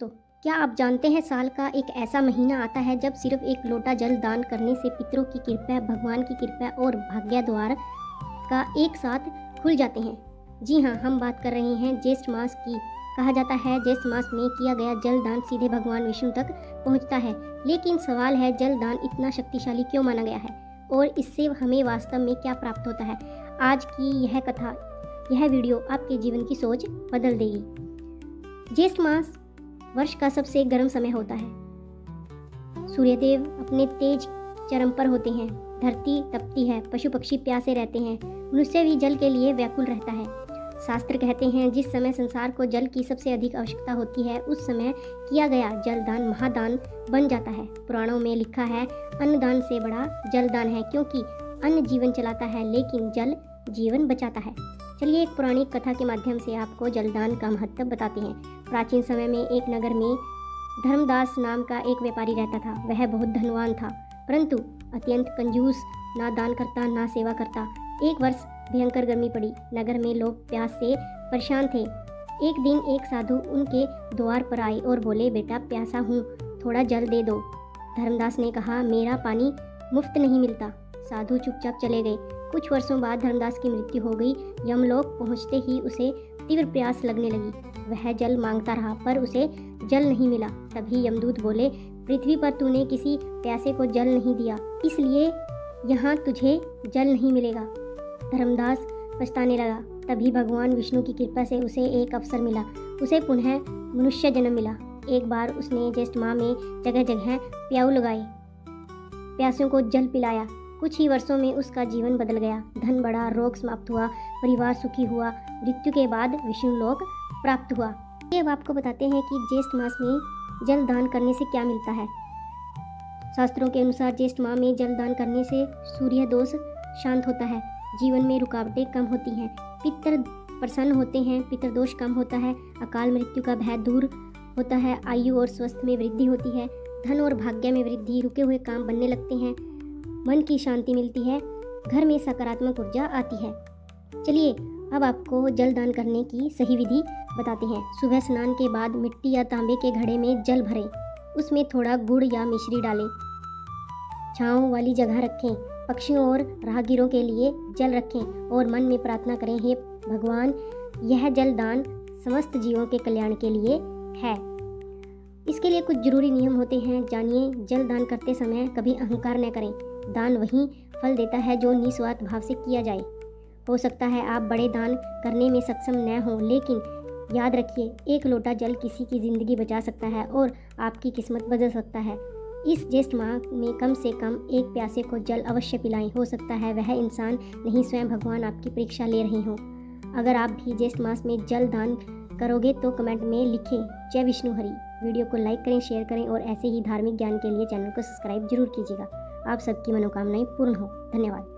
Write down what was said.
दोस्तों, क्या आप जानते हैं साल का एक ऐसा महीना आता है जब सिर्फ एक लोटा जल दान करने से पितरों की कृपा, भगवान की कृपा और भाग्य द्वार का एक साथ खुल जाते हैं। जी हाँ, हम बात कर रहे हैं ज्येष्ठ मास की। कहा जाता है ज्येष्ठ मास में किया गया जल दान सीधे भगवान विष्णु तक पहुंचता है। लेकिन सवाल है, जल दान इतना शक्तिशाली क्यों माना गया है और इससे हमें वास्तव में क्या प्राप्त होता है। आज की यह कथा, यह वीडियो आपके जीवन की सोच बदल देगी। ज्येष्ठ मास वर्ष का सबसे गर्म समय होता है। सूर्यदेव अपने तेज चरम पर होते हैं, धरती तपती है, पशु पक्षी प्यासे रहते हैं, मनुष्य भी जल के लिए व्याकुल रहता है। शास्त्र कहते हैं जिस समय संसार को जल की सबसे अधिक आवश्यकता होती है उस समय किया गया जलदान महादान बन जाता है। पुराणों में लिखा है अन्नदान से बड़ा जलदान है, क्योंकि अन्न जीवन चलाता है लेकिन जल जीवन बचाता है। चलिए एक पौराणिक कथा के माध्यम से आपको जलदान का महत्व बताते हैं। प्राचीन समय में एक नगर में धर्मदास नाम का एक व्यापारी रहता था। वह बहुत धनवान था, परंतु अत्यंत कंजूस, ना दान करता ना सेवा करता। एक वर्ष भयंकर गर्मी पड़ी। नगर में लोग प्यास से परेशान थे। एक दिन एक साधु उनके द्वार पर आए और बोले, बेटा प्यासा हूँ, थोड़ा जल दे दो। धर्मदास ने कहा, मेरा पानी मुफ्त नहीं मिलता। साधु चुपचाप चले गए। कुछ वर्षों बाद धर्मदास की मृत्यु हो गई। यमलोक पहुँचते ही उसे तीव्र प्यास लगने लगी। वह जल मांगता रहा पर उसे जल नहीं मिला। तभी यमदूत बोले, पृथ्वी पर तूने किसी प्यासे को जल नहीं दिया, इसलिए यहाँ तुझे जल नहीं मिलेगा। धर्मदास पछताने लगा। तभी भगवान विष्णु की कृपा से उसे एक अवसर मिला। उसे पुनः मनुष्य जन्म मिला। एक बार उसने ज्येष्ठ माह में जगह जगह प्याऊ लगाए, प्यासों को जल पिलाया। कुछ ही वर्षों में उसका जीवन बदल गया। धन बढ़ा, रोग समाप्त हुआ, परिवार सुखी हुआ। मृत्यु के बाद विष्णु लोक प्राप्त हुआ। ये अब आपको बताते हैं कि ज्येष्ठ मास में जल दान करने से क्या मिलता है। शास्त्रों के अनुसार ज्येष्ठ माह में जल दान करने से सूर्य दोष शांत होता है, जीवन में रुकावटें कम होती हैं, पितर प्रसन्न होते हैं, पितरदोष कम होता है, अकाल मृत्यु का भय दूर होता है, आयु और स्वास्थ्य में वृद्धि होती है, धन और भाग्य में वृद्धि, रुके हुए काम बनने लगते हैं, मन की शांति मिलती है, घर में सकारात्मक ऊर्जा आती है। चलिए अब आपको जल दान करने की सही विधि बताते हैं। सुबह स्नान के बाद मिट्टी या तांबे के घड़े में जल भरें, उसमें थोड़ा गुड़ या मिश्री डालें, छांव वाली जगह रखें, पक्षियों और राहगीरों के लिए जल रखें और मन में प्रार्थना करें, हे भगवान, यह जल दान समस्त जीवों के कल्याण के लिए है। इसके लिए कुछ जरूरी नियम होते हैं, जानिए। जल दान करते समय कभी अहंकार न करें। दान वही फल देता है जो निस्वार्थ भाव से किया जाए। हो सकता है आप बड़े दान करने में सक्षम न हों, लेकिन याद रखिए, एक लोटा जल किसी की ज़िंदगी बचा सकता है और आपकी किस्मत बदल सकता है। इस ज्येष्ठ माह में कम से कम एक प्यासे को जल अवश्य पिलाएं। हो सकता है वह इंसान नहीं, स्वयं भगवान आपकी परीक्षा ले रहे हों। अगर आप भी ज्येष्ठ मास में जल दान करोगे तो कमेंट में लिखें जय विष्णु हरि। वीडियो को लाइक करें, शेयर करें और ऐसे ही धार्मिक ज्ञान के लिए चैनल को सब्सक्राइब जरूर कीजिएगा। आप सबकी मनोकामनाएं पूर्ण हो। धन्यवाद।